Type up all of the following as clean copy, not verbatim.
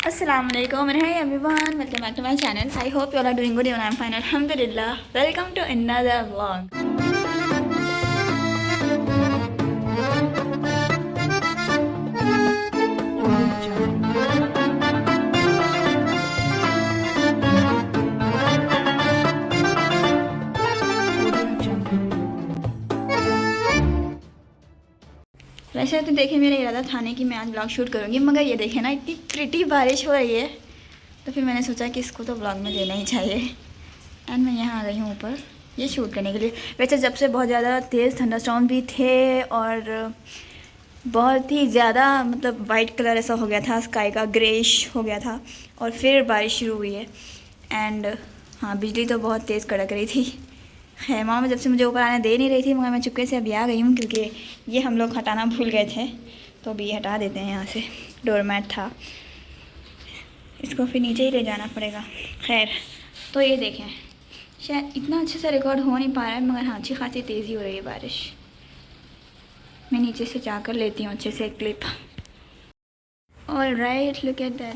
Assalamualaikum and hey everyone, welcome back to my channel. I hope you all are doing good and I'm fine, alhamdulillah. Welcome to another vlog. वैसे तो देखे मेरा इरादा था नहीं कि मैं आज ब्लॉग शूट करूँगी, मगर ये देखे ना इतनी प्रिटी बारिश हो रही है, तो फिर मैंने सोचा कि इसको तो ब्लॉग में लेना ही चाहिए। एंड मैं यहाँ आ गई हूँ ऊपर ये शूट करने के लिए। वैसे जब से बहुत ज़्यादा तेज़ थंडरस्टॉर्म भी थे और बहुत ही ज़्यादा मतलब वाइट कलर ऐसा हो गया था, स्काई का ग्रेश हो गया था और फिर बारिश शुरू हुई है। एंड हाँ, बिजली तो बहुत तेज़ कड़क रही थी। खैर मामा जब से मुझे ऊपर आने दे नहीं रही थी, मगर मैं चुपके से अभी आ गई हूँ क्योंकि ये हम लोग हटाना भूल गए थे, तो अभी ये हटा देते हैं यहाँ से। डोरमैट था, इसको फिर नीचे ही ले जाना पड़ेगा। खैर तो ये देखें, शायद इतना अच्छे से रिकॉर्ड हो नहीं पा रहा है, मगर हाँ अच्छी खासी तेज़ी हो रही है बारिश। मैं नीचे से जाकर लेती हूँ अच्छे से एक clip. All right, look at that.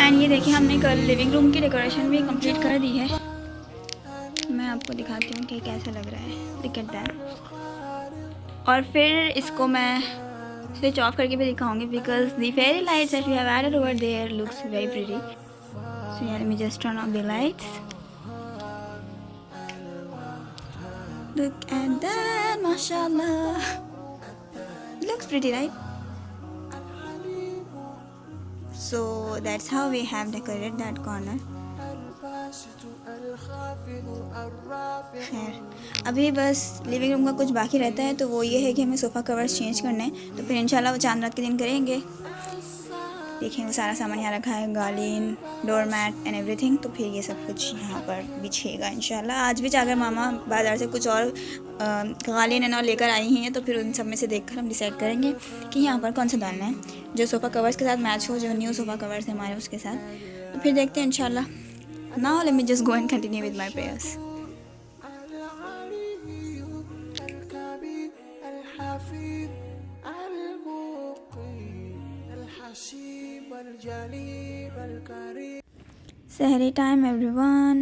And ये देखिए हमने कल लिविंग रूम की डेकोरेशन भी कंप्लीट कर दी है। मैं आपको दिखाती हूँ कि कैसा लग रहा है, लुक एट दैट। और फिर इसको मैं स्विच ऑफ करके भी दिखाऊंगी because the fairy lights that we have added over there looks very pretty. So यार let me just turn off the lights. Look at that, माशाल्लाह, looks pretty, right? So that's how we have decorated that corner. खैर अभी बस living room का कुछ बाकी रहता है, तो वो ये है कि हमें सोफ़ा कवर्स चेंज करने हैं, तो फिर इंशाल्लाह वो चांद रात के दिन करेंगे। देखें वो सारा सामान यहाँ रखा है, गालीन, डोरमैट एंड एवरीथिंग, तो फिर ये सब कुछ यहाँ पर बिछेगा इंशाल्लाह। आज भी जाकर मामा बाज़ार से कुछ और गालीन एंड और लेकर आई हैं, तो फिर उन सब में से देखकर हम डिसाइड करेंगे कि यहाँ पर कौन सा डालना है जो सोफ़ा कवर्स के साथ मैच हो, जो न्यू सोफ़ा कवर्स है हमारे उसके साथ। तो फिर देखते हैं इंशाल्लाह। Now let me just go and continue with my prayers. Sahri time everyone.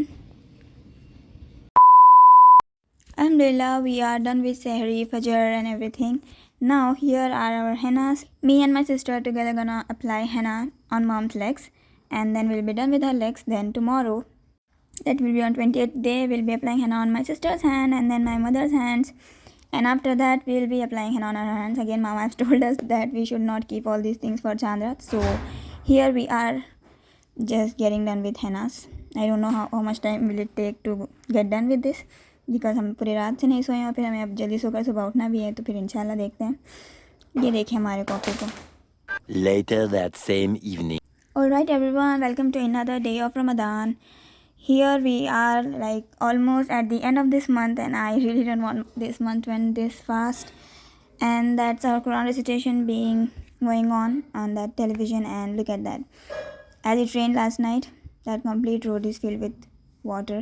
Alhamdulillah, we are done with Sahri, Fajr and everything. Now here are our hennas. Me and my sister together gonna apply henna on mom's legs, and then we'll be done with her legs. Then tomorrow, that will be on 28th day, we'll be applying henna on my sister's hand and then my mother's hands, and after that we'll be applying henna on our hands. Again mama has told us that we should not keep all these things for Chandrat, so here we are just getting done with hennas. I don't know how much time will it take to get done with this because हम पूरी रात से नहीं सोए और फिर हमें अब जल्दी सोकर सुबह उठना भी है, तो फिर इंशाल्लाह देखते हैं। ये देखिए हमारे कॉफ़ी को। Later that same evening. Alright everyone, welcome to another day of Ramadan. Here we are like almost at the end of this month, and I really don't want this month to end this fast. And that's our Quran recitation being going on that television, and look at that. As it rained last night, that complete road is filled with water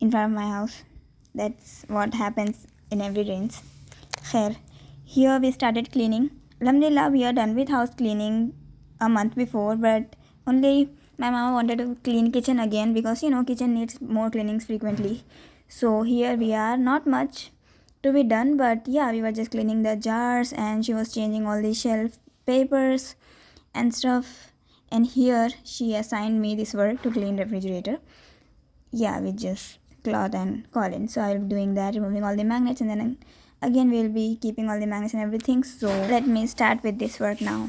in front of my house. That's what happens in every rains. Khair, here we started cleaning. Alhamdulillah, we are done with house cleaning a month before, but only my mama wanted to clean kitchen again because you know kitchen needs more cleanings frequently. So here we are, not much to be done, but yeah, we were just cleaning the jars and she was changing all the shelf papers and stuff. And here she assigned me this work to clean refrigerator, yeah, with just cloth and cotton. So I'll be doing that, removing all the magnets, and then again we'll be keeping all the magnets and everything. So let me start with this work now.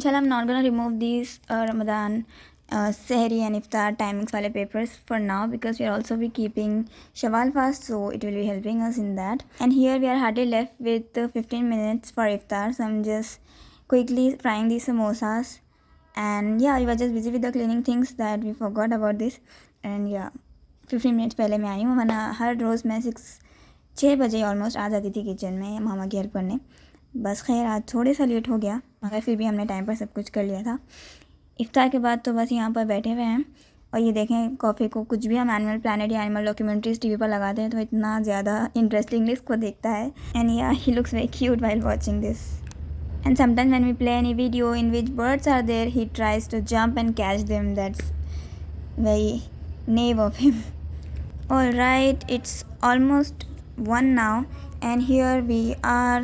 inshallah I'm not gonna remove these Ramadan Sehri and Iftar timings wale papers for now, because we are also be keeping Shawwal fast, so it will be helping us in that. And here we are hardly left with 15 minutes for Iftar, so I'm just quickly frying these samosas. And yeah, we were just busy with the cleaning things that we forgot about this. And yeah, 15 minutes पहले मैं आई हूँ, वरना हर रोज़ मैं 6 बजे almost आ जाती थी kitchen में मामा की हेल्प करने। बस खैर आज थोड़े सा लेट हो गया, मगर फिर भी हमने टाइम पर सब कुछ कर लिया था। इफ्तार के बाद तो बस यहाँ पर बैठे हुए हैं। और ये देखें, कॉफ़ी को कुछ भी हम एनिमल प्लानट या एनिमल डॉक्यूमेंट्रीज टीवी पर लगाते हैं तो इतना ज़्यादा इंटरेस्टिंगली इसको देखता है। And yeah he looks very cute while watching this. And sometimes when we play any video in which birds are there, he tries to jump and catch them. That's very naive of him. Alright, it's almost 1 now, and here we are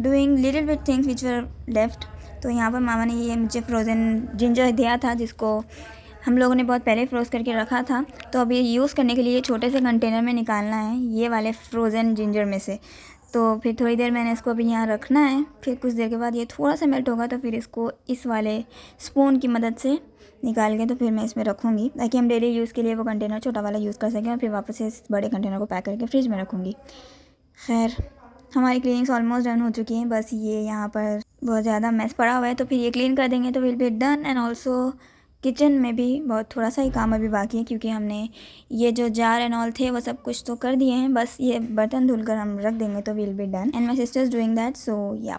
doing little bit things which were left. तो यहाँ पर मामा ने ये मुझे frozen ginger दिया था, जिसको हम लोगों ने बहुत पहले फ्रोज़ करके रखा था। तो अभी यूज़ करने के लिए छोटे से कंटेनर में निकालना है ये वाले फ्रोज़न जिंजर में से। तो फिर थोड़ी देर मैंने इसको अभी यहाँ रखना है, फिर कुछ देर के बाद ये थोड़ा सा मेल्ट होगा तो फिर इसको इस वाले स्पून की मदद से निकाल के तो फिर मैं इसमें रखूँगी, ताकि हम डेली यूज़ के लिए वो कंटेनर छोटा वाला यूज़ कर सकें और फिर वापस से इस बड़े कंटेनर को पैक करके फ्रिज में रखूँगी। खैर, हमारी क्लीनिंग्स ऑलमोस्ट डन हो चुकी हैं, बस ये यहाँ पर बहुत ज़्यादा मैस पड़ा हुआ है, तो फिर ये क्लीन कर देंगे तो will be done. And also kitchen में भी बहुत थोड़ा सा ही काम अभी बाकी है, क्योंकि हमने ये जो जार एंड ऑल थे वो सब कुछ तो कर दिए हैं, बस ये बर्तन धुल कर हम रख देंगे तो will be done. And my sisters doing that, so yeah.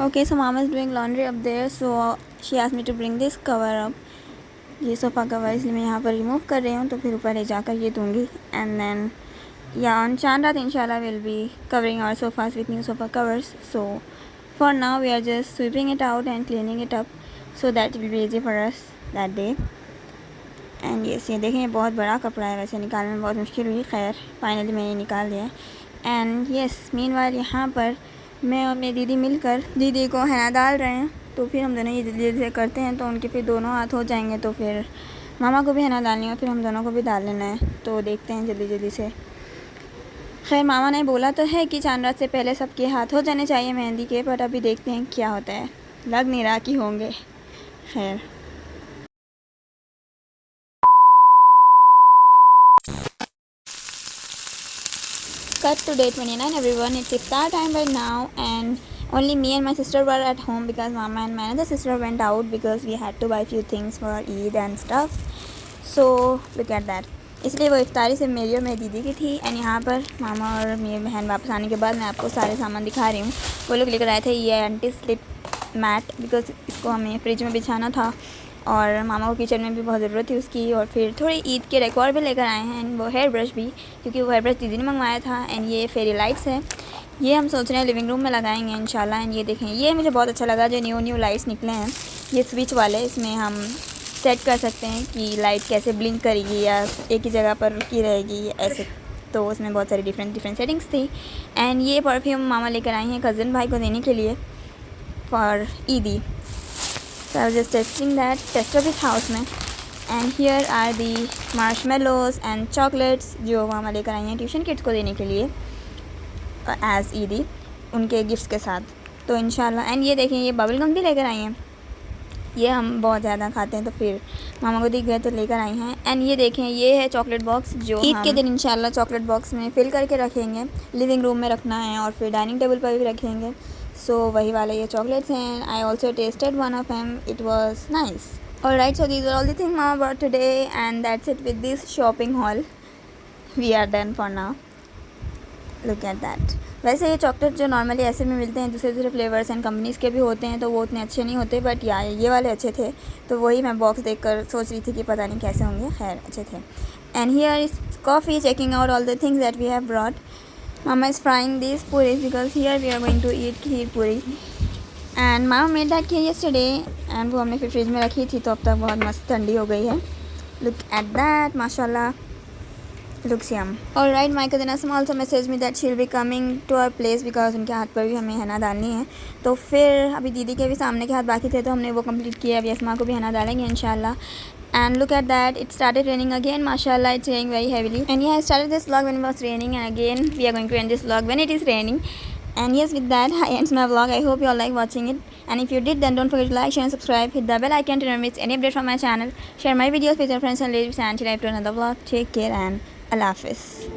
Okay, so mama is doing laundry up there, so she asked me to bring this cover up. ये सोफ़ा कवर इसलिए मैं यहाँ पर रिमूव कर रही हूँ, तो फिर ऊपर ले जाकर ये दूँगी। एंड देन या ऑन चांद रात इंशाल्लाह will be covering our sofas with new sofa covers. So for now we are just sweeping it out and cleaning it up, so that will be easy for us that day. And yes, ये देखें, ये बहुत बड़ा कपड़ा है, वैसे निकालने में बहुत मुश्किल हुई। खैर फाइनली मैंने निकाल दिया। एंड यस, मीनवाइल यहाँ पर मैं और मेरी दीदी मिलकर दीदी को हैना डाल रहे हैं, तो फिर हम दोनों ये जल्दी से करते हैं तो उनके फिर दोनों हाथ हो जाएंगे, तो फिर मामा को भी हैना डालनी है और फिर हम दोनों को भी डाल लेना है, तो देखते हैं जल्दी जल्दी से। खैर मामा ने बोला तो है कि चांद रात से पहले सबके हाथ हो जाने चाहिए मेहंदी के, पर अभी देखते हैं क्या होता है, लग नहीं रहा कि होंगे। खैर cut to day 29 everyone. It's iftar time right now, and only me and my sister were at home because mama and my other sister went out because we had to buy few things for Eid and stuff. So look at that. इसलिए वो इफ्तारी सिर्फ मेरी और मेरी दीदी की थी। And यहाँ पर मामा और मेरी बहन वापस आने के बाद मैं आपको सारे सामान दिखा रही हूँ। वो लोग लेकर आए थे ये एंटी स्लिप मैट, बिकॉज इसको हमें फ्रिज में बिछाना था और मामा को किचन में भी बहुत ज़रूरत थी उसकी। और फिर थोड़ी ईद के डेकोर भी लेकर आए हैं, एंड वो हेयर ब्रश भी, क्योंकि वो हेयर ब्रश दीदी ने मंगवाया था। एंड ये फेरी लाइट्स है, ये हम सोच रहे हैं लिविंग रूम में लगाएंगे इंशाल्लाह। एंड ये देखें, ये मुझे बहुत अच्छा लगा, जो न्यू लाइट्स निकले हैं, ये स्विच वाले, इसमें हम सेट कर सकते हैं कि लाइट कैसे ब्लिंक करेगी या एक ही जगह पर रुकी रहेगी ऐसे। तो उसमें बहुत सारी डिफरेंट सेटिंग्स थी। एंड ये परफ्यूम मामा लेकर आई हैं कज़न भाई को देने के लिए फॉर ईदी। So I was just testing that tester with house में। And here are the marshmallows and chocolates जो मामा लेकर आई हैं ट्यूशन किड्स को देने के लिए एज ईदी, उनके गिफ्ट्स के साथ। तो इंशाल्लाह। एंड ये देखें, ये बबल गम भी लेकर आई हैं, ये हम बहुत ज़्यादा खाते हैं तो फिर मामा को दिख गए तो लेकर आई हैं। एंड ये देखें, ये है चॉकलेट बॉक्स जो ईद के दिन इंशाल्लाह चॉकलेट बॉक्स में फिल करके रखेंगे, लिविंग रूम में रखना है और फिर डाइनिंग टेबल पर भी रखेंगे। सो वही वाले ये चॉकलेट्स हैं। I also tasted one of them, it was nice. Alright, so these are all the thing mama bought today, and that's it with this shopping haul. We are done for now, look at that. वैसे ये chocolate जो normally ऐसे में मिलते हैं दूसरे दूसरे flavours and companies के भी होते हैं तो वो उतने अच्छे नहीं होते, बट या ये वाले अच्छे थे। तो वही मैं बॉक्स देखकर सोच रही थी कि पता नहीं कैसे होंगे, खैर अच्छे थे। And here is coffee, checking out all the things that we have brought. Mama is frying these puris because here we are going to eat kheer puri. And Mama made that kheer yesterday and वो हमने फिर fridge में रखी थी तो अब तक बहुत मस्त ठंडी हो गई है। Look at that, mashallah, looks yum. Alright, my cousin Asma also messaged me that she'll be coming to our place because उनके हाथ पर भी हमें henna डालनी है। तो फिर अभी दीदी के भी सामने के हाथ बाकी थे तो हमने वो कंप्लीट किया। अभी अस्मा को भी henna डालेंगे इंशाल्लाह। And look at that, it started raining again, mashallah, it's raining very heavily. And yeah, I started this vlog when it was raining, and again we are going to end this vlog when it is raining. And yes, with that I end my vlog. I hope you all like watching it, and if you did, then don't forget to like, share and subscribe. Hit the bell icon to never miss any update from my channel. Share my videos with your friends and relatives, and till I do another vlog. Take care and Allah Hafiz.